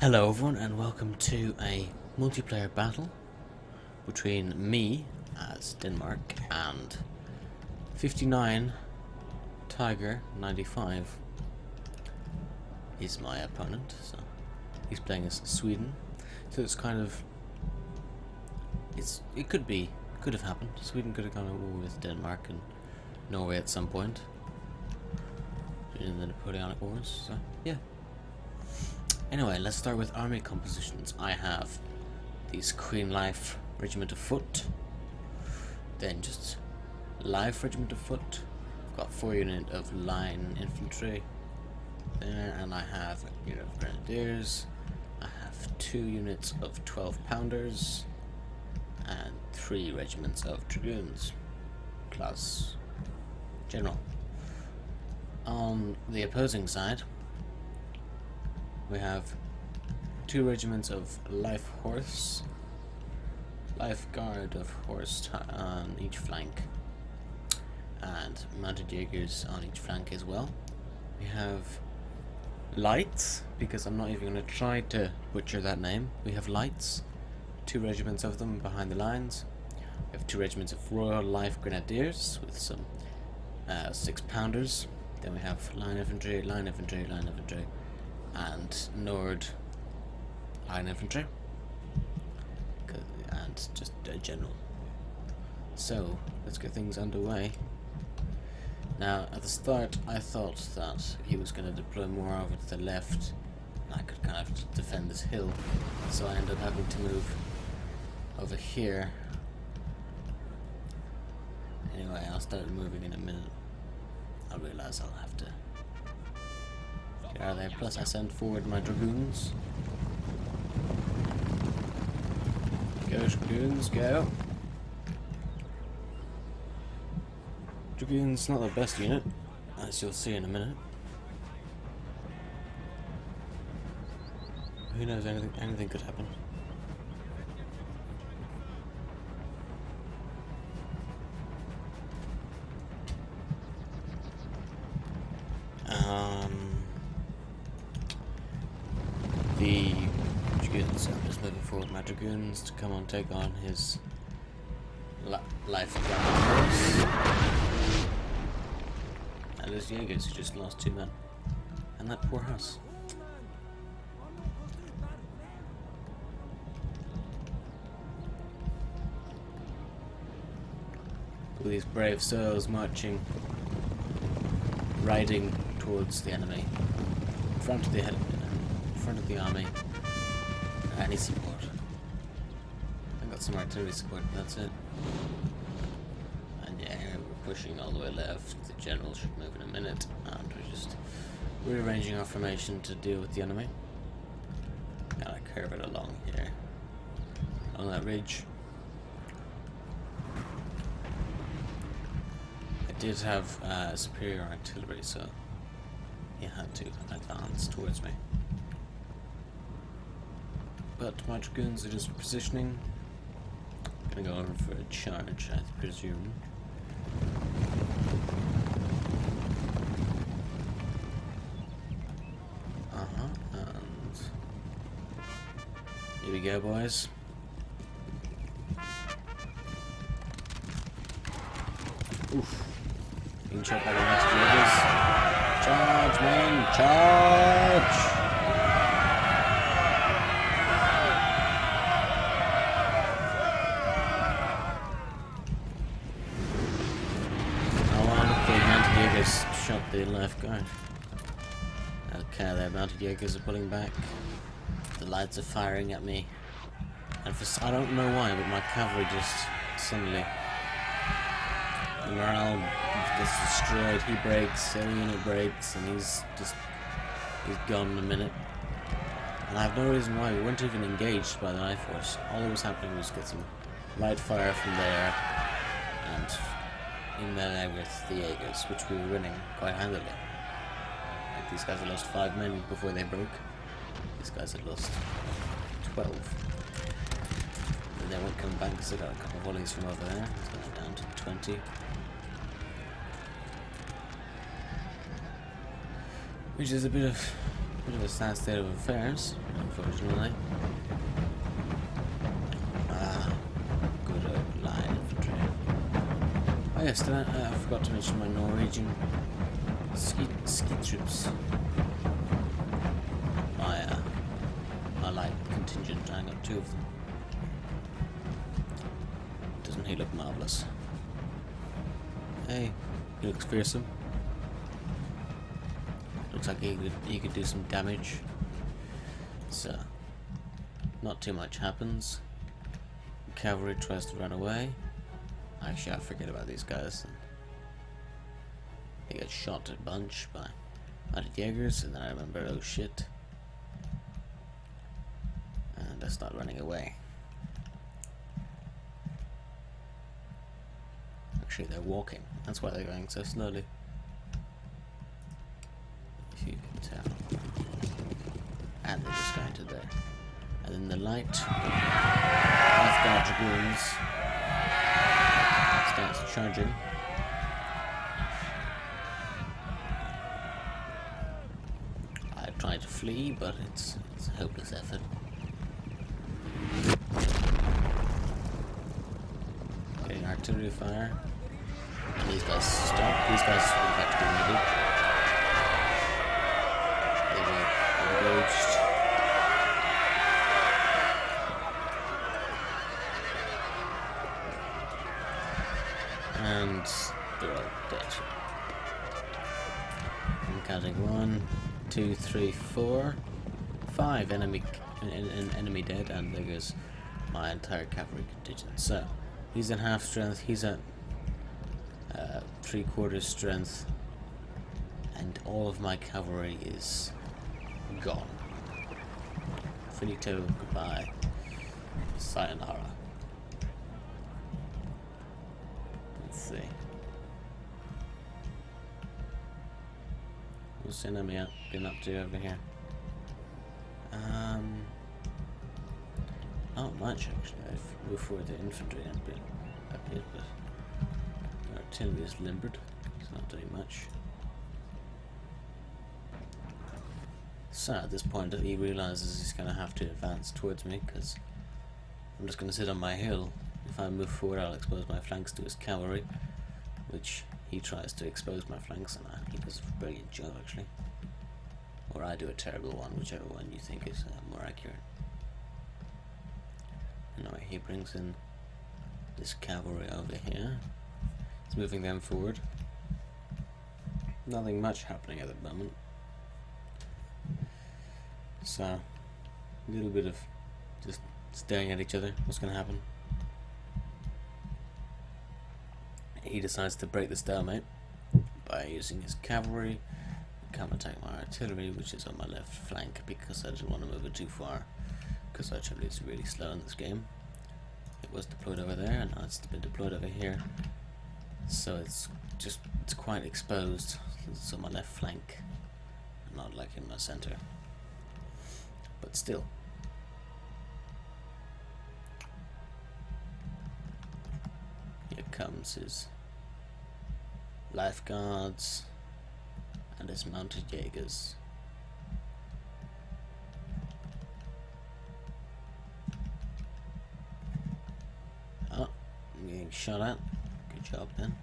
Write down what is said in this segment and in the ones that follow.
Hello everyone and welcome to a multiplayer battle between me as Denmark and 59 Tiger 95 is my opponent. So he's playing as Sweden. So it's kind of it could have happened. Sweden could have gone to war with Denmark and Norway at some point in the Napoleonic Wars. So yeah. Anyway, let's start with army compositions. I have the Queen Life Regiment of Foot, then just Life Regiment of Foot. I've got 4 units of line infantry there, and I have a unit of grenadiers. I have 2 units of 12-pounders and 3 regiments of dragoons, class general. On the opposing side, we have 2 regiments of life horse, life guard of horse on each flank, and mounted Jaegers on each flank as well. We have lights, because I'm not even going to try to butcher that name. We have lights, 2 regiments of them behind the lines. We have 2 regiments of Royal Life Grenadiers with some 6-pounders. Then we have line infantry, line infantry, line infantry, and Nord line infantry, and just a general. So let's get things underway. Now at the start I thought that he was going to deploy more over to the left and I could kind of defend this hill, so I ended up having to move over here. Anyway, I'll start moving in a minute. I realise I'll have to get out of there. Plus I send forward my dragoons. Go dragoons, go. Dragoons not the best unit, as you'll see in a minute. Who knows, anything could happen. The dragoons, I'm just moving forward my dragoons to come on take on his life guard force. And his Jaegers, who just lost 2 men. And that poor house. All these brave souls marching, riding towards the enemy, in front of the army. Any support. I got some artillery support, but that's it. And yeah, we're pushing all the way left. The general should move in a minute, and we're just rearranging our formation to deal with the enemy. Gotta curve it along here, along that ridge. I did have superior artillery, so he had to advance towards me. But my dragoons are just positioning. Gonna go over for a charge, I presume. And here we go, boys. Oof. Being shot by the next Jaegers. Charge, men! Charge! Shot the life guard. Okay, their mounted Jaegers are pulling back. The lights are firing at me. And I don't know why, but my cavalry just suddenly, the morale gets destroyed. He breaks, every unit breaks, and he's gone in a minute. And I have no reason why. We weren't even engaged by the life force. All that was happening was get some light fire from there, and in there with the Jaegers, which we were winning quite handily. Like, these guys had lost 5 men before they broke. These guys had lost 12. And they won't come back because they got a couple of volleys from over there. So they're down to 20. Which is a bit of Bit of a sad state of affairs, unfortunately. Good old line infantry. Oh yes, I forgot to mention my Norwegian ski troops. My light contingent, I got 2 of them. Doesn't he look marvellous? Hey, he looks fearsome. Looks like he could do some damage. So, not too much happens. Cavalry tries to run away. Actually, I forget about these guys. They get shot a bunch by Jaegers, and then I remember, oh shit. And I start running away. Actually, they're walking. That's why they're going so slowly. If you can tell. And they're just going to there. And then the light Guard Dragoons starts charging. I try to flee, but it's a hopeless effort. Getting artillery fire. And these guys stop. These guys would have to be needed. They were engaged. And they're all dead. I'm counting 1, 2, 3, 4, 5 enemy dead, and there goes my entire cavalry contingent. So he's at half strength. He's at 3/4 strength, and all of my cavalry is gone. Finito, goodbye, sayonara. Let's see. What's the enemy been up to over here? Not much actually. I've moved forward the infantry a bit, but the artillery is limbered. It's not doing much. So at this point, he realizes he's going to have to advance towards me because I'm just going to sit on my hill. If I move forward, I'll expose my flanks to his cavalry, which he tries to expose my flanks, and he does a brilliant job actually. Or I do a terrible one, whichever one you think is more accurate. Anyway, he brings in this cavalry over here. He's moving them forward. Nothing much happening at the moment. So, a little bit of just staring at each other. What's going to happen? He decides to break the stalemate by using his cavalry to counterattack my artillery, which is on my left flank, because I didn't want to move it too far, because artillery is really slow in this game. It was deployed over there, and now it's been deployed over here, so it's quite exposed. It's on my left flank, not like in my center, but still. Here comes his lifeguards and his mounted Jaegers. Oh, I'm getting shot at. Good job, Ben.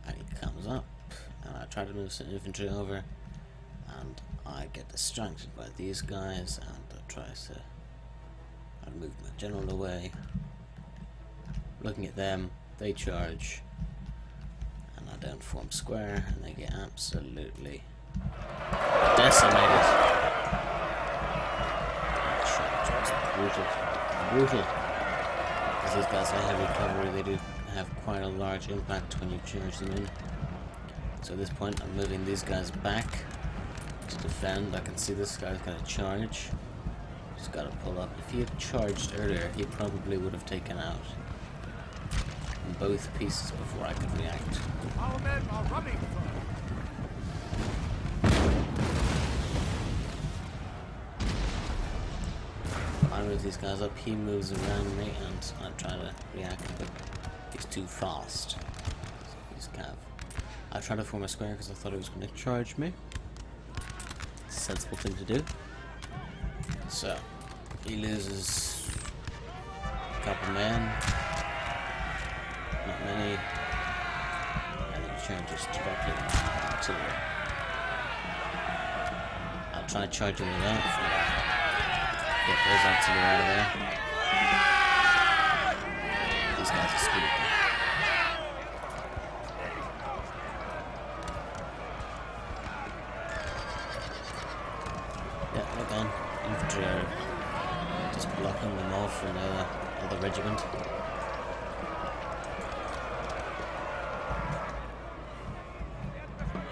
And he comes up, and I try to move some infantry over, and I get distracted by these guys, and I try to move my general away. Looking at them, they charge, and I don't form square, and they get absolutely decimated. Brutal. Because these guys are heavy cavalry, they do have quite a large impact when you charge them in. So at this point, I'm moving these guys back to defend. I can see this guy's going to charge. Just got to pull up. If he had charged earlier, he probably would have taken out both pieces before I could react. Our men are running. I move these guys up, he moves around me, and I try to react, but he's too fast. So he's kind of... I tried to form a square because I thought it was going to charge me. It's a sensible thing to do. So, he loses a couple men. Not many. And then he charges directly to the I'll try to charge him with that. Get those artillery out of there. These guys are screwed. Yeah, they're gone. Infantry are just blocking them off from the other regiment.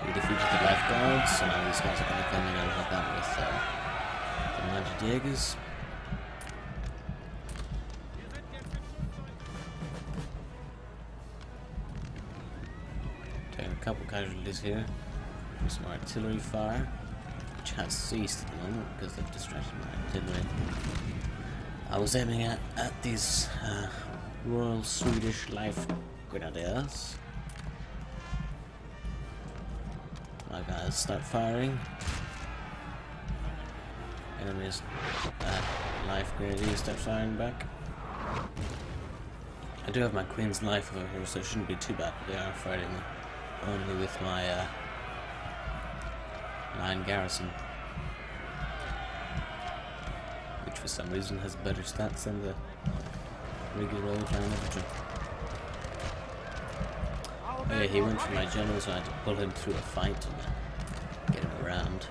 We defeated the lifeguards, so now these guys are going to come in and help out with the mounted Jaegers. Taking a couple casualties here. Some artillery fire, which has ceased at the moment because they've distracted my artillery. I was aiming at these Royal Swedish Life Grenadiers. My guys start firing. Enemies Life Grenadiers start firing back. I do have my Queen's Life over here, so it shouldn't be too bad. They are fighting only with my line garrison, which for some reason has better stats than the regular old line infantry. Oh yeah, he went for my general, so I had to pull him through a fight and get him around.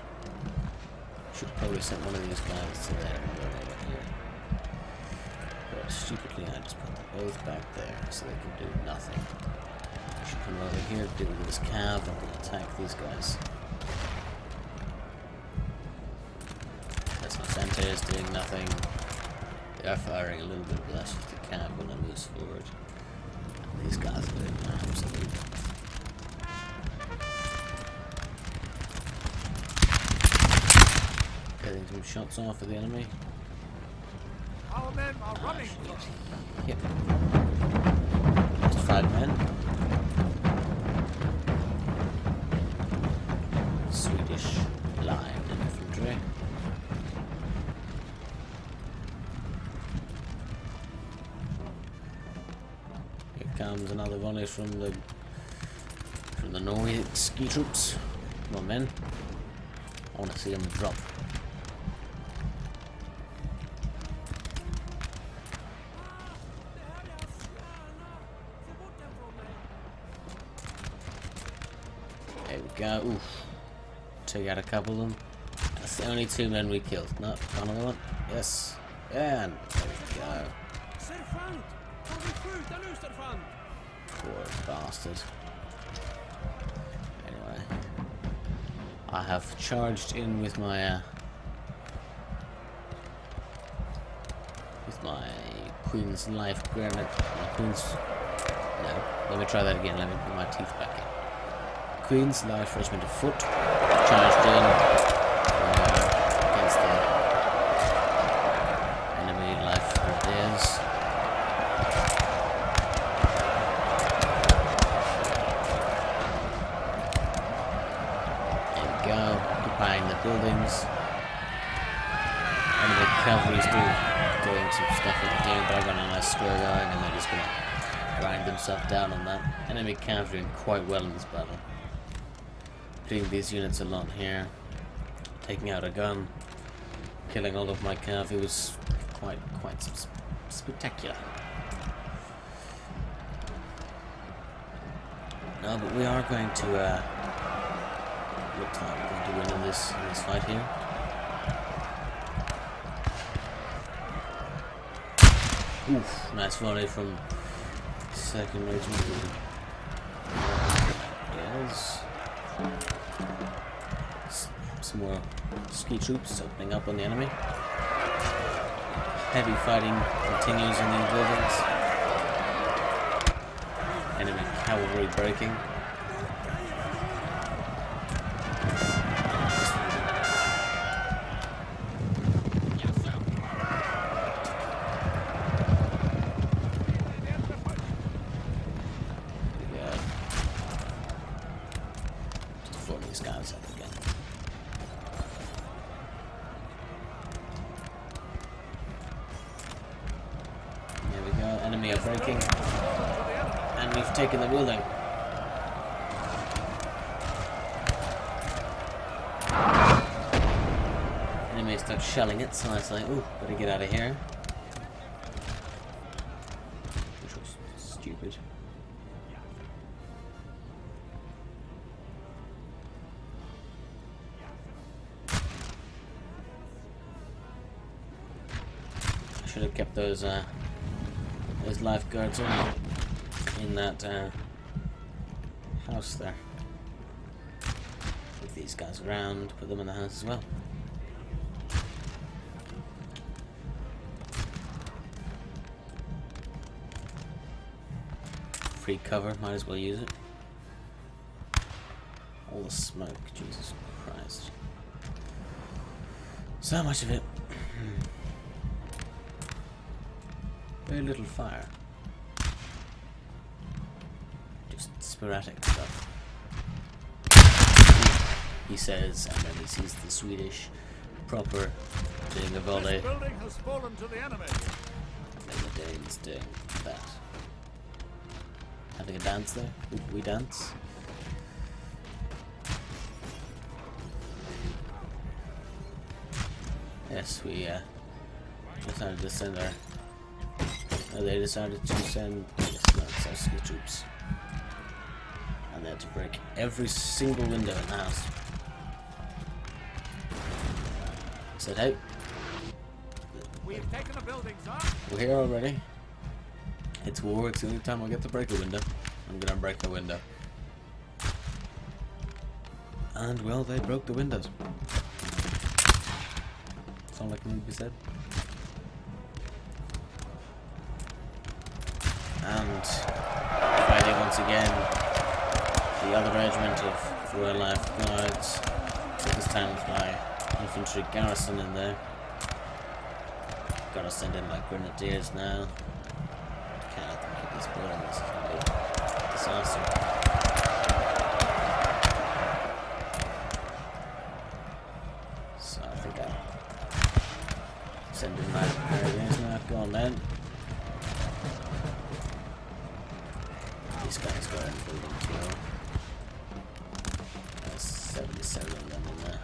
Should have probably sent one of these guys to there and run over here. But stupidly I just put them both back there so they can do nothing. I should come over here, do this cav, and attack these guys. Center is doing nothing. They are firing a little bit less with the cab when it moves forward. And these guys are doing absolutely getting some shots off of the enemy. Our men are running. Yep. Just 5 men. Swedish line infantry. Comes another volley from the Norway ski troops. Come on, men. I want to see them drop. There we go. Oof. Took out a couple of them. That's the only 2 men we killed. No, another one. Yes. And there we go. Poor bastard. Anyway, I have charged in with my Queen's Life Grenade. My Queen's. No, let me try that again. Let me put my teeth back in. Queen's Life Regiment of Foot charged in against the enemy Life Grenadiers. Occupying the buildings. Enemy cavalry's doing some stuff over here, but I've got a nice square going and they're just gonna grind themselves down on that. Enemy cavalry doing quite well in this battle. Hitting these units a lot here. Taking out a gun. Killing all of my cavalry was quite spectacular. No, but we are going to looks like we're going to win in this fight here. Oof, nice volley from 2nd Regiment. Yes. Some more ski troops opening up on the enemy. Heavy fighting continues in these buildings. Enemy cavalry breaking. these guys up again. There we go. Enemy are breaking. And we've taken the building. Enemy start shelling it, so I was like, ooh, better get out of here. Which was stupid. I should have kept those lifeguards in that house there. Move these guys around, put them in the house as well. Free cover, might as well use it. All the smoke, Jesus Christ. So much of it. Very little fire. Just sporadic stuff. He says, and then he sees the Swedish proper doing a volley. This building has fallen to the enemy. And the Danes doing that. Having a dance there? We dance? Yes, we decided to send our... No, they decided to send... Yes, no, it's our ski troops. And they had to break every single window in the house. Said, hey. We've taken a building, sir. We're here already. It's war, it's the only time I get to break a window. I'm gonna break the window. And, well, they broke the windows. That's all that can be said. And, fighting once again, the other regiment of Royal Life Guards. This time with my infantry garrison in there. Gotta send in my grenadiers now. Can't let them keep this building. This is gonna be a disaster. So I think I'll send in my grenadiers now. Go on then. These guys got in the building too. There's 77 of them in there.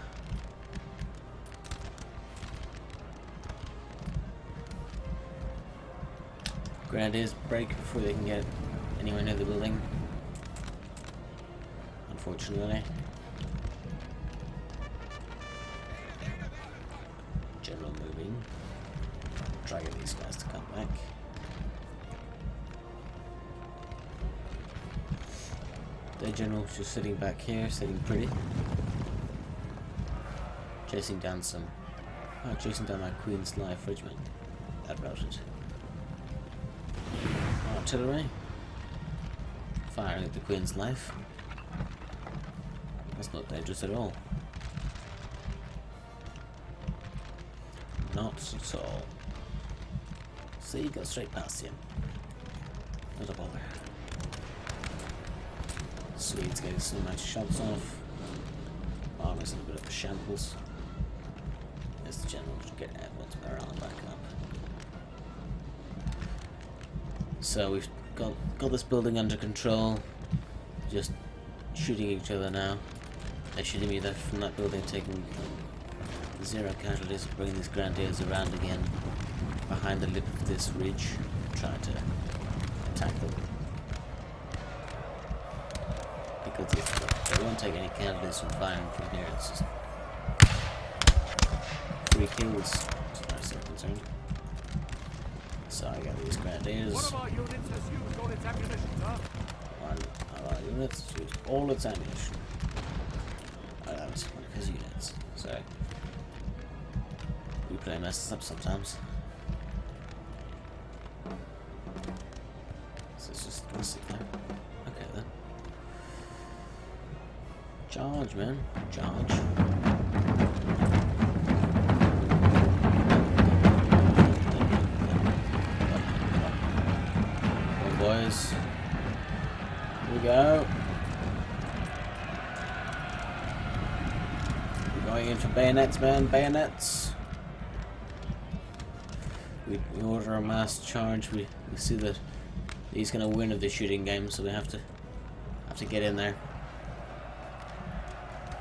Grenadiers break before they can get anywhere near the building. Unfortunately. General moving. Try to get these guys to come back. The general's just sitting back here, sitting pretty. Chasing down some... Oh, chasing down my Queen's Life Regiment. That routed. Artillery. Firing at the Queen's Life. That's not dangerous at all. Not at all. See, go straight past him. Not a bother. Swedes getting some nice shots off. Army's in a bit of a shambles. As the general should get everyone's morale back up. So we've got this building under control. Just shooting each other now. They're shooting me from that building, taking 0 casualties, bringing these grenadiers around again behind the lip of this ridge, trying to attack them. Because if they won't take any casualties from firing from here, it's just 3 kills as far as they're concerned. So I got these grenadiers. One of our units has used all its ammunition, sir. One of our units has used all its ammunition. Oh, that was one of his units. So we play messes up sometimes. So it's just gonna sit there. Okay then. Charge, man. Charge. Boys, here we go. Going in for bayonets, man. Bayonets. We order a mass charge. We see that he's gonna win of the shooting game, so we have to get in there.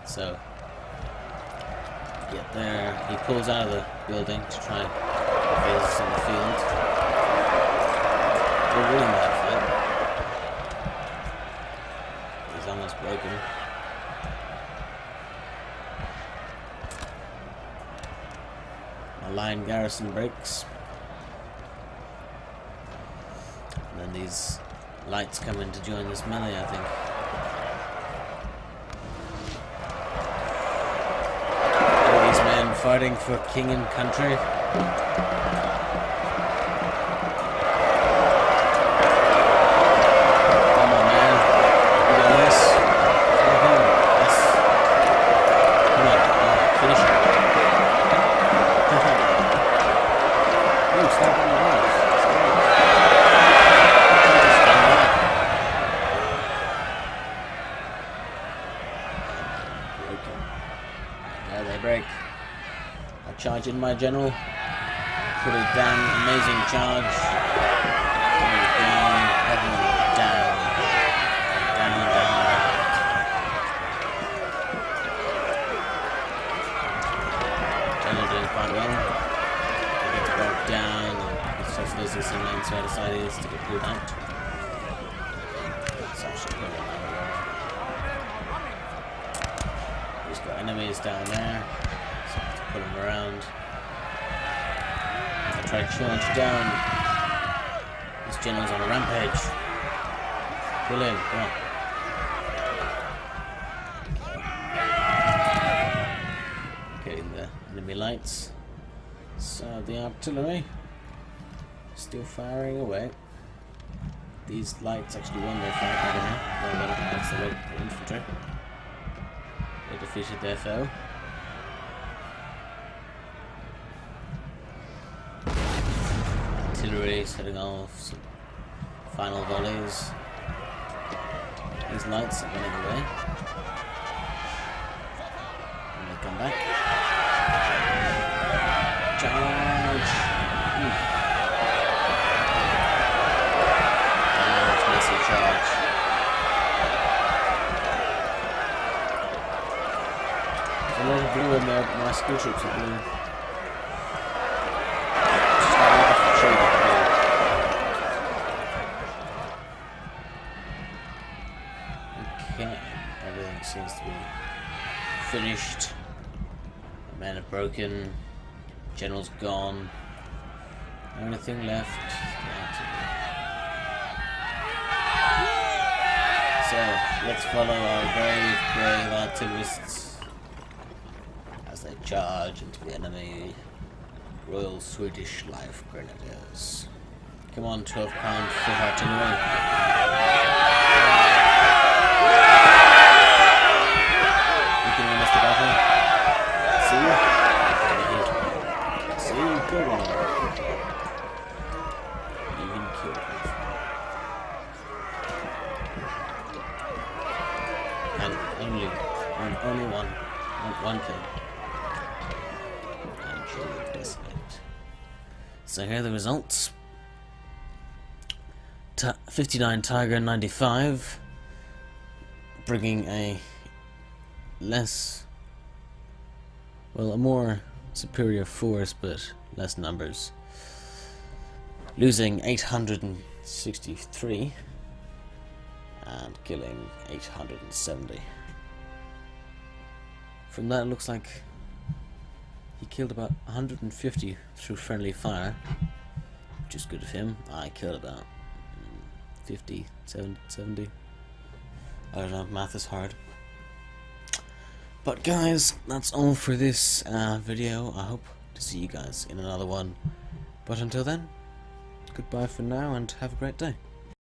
So get there. He pulls out of the building to try and evade us on the field. We're winning that fight. He's almost broken. A line garrison breaks. And then these lights come in to join this melee, I think. All these men fighting for king and country. Come on, man. You got this. Yes. Come on. Finish it. Ooh, stop on the walls. There they break. I charge in my general. Pretty damn amazing charge. Down, everyone down. Down, down. General doing quite well. They get broke down. It's just losing some men, so I decided to get pulled out. So I should put it out. He's got enemies down there, so I have to put them around. I try to charge down. This general's on a rampage. Kill him, come on. Okay. Getting the enemy lights. So the artillery still firing away. These lights actually won their fight, I don't know. No, that's the infantry. They defeated their foe. Artillery setting off some final volleys. These lights are running away. And they come back. Charge! Charge, massive charge. A lot of blue in there, my skill troops are blue. Just starting off the tree with blue. Okay, everything seems to be finished. The men are broken. General's gone. Only thing left. So let's follow our brave artillerists as they charge into the enemy. Royal Swedish Life Grenadiers. Come on, 12-pound foot artillery. You can win us the battle. See? See? Good one. Even killed him. And only one kill. And truly decimate. So here are the results. 59 Tiger 95, bringing a more superior force but less numbers. Losing 863 and killing 870. From that it looks like he killed about 150 through friendly fire, which is good of him. I killed about 50, 70. I don't know, math is hard. But guys, that's all for this video. I hope to see you guys in another one. But until then, goodbye for now and have a great day.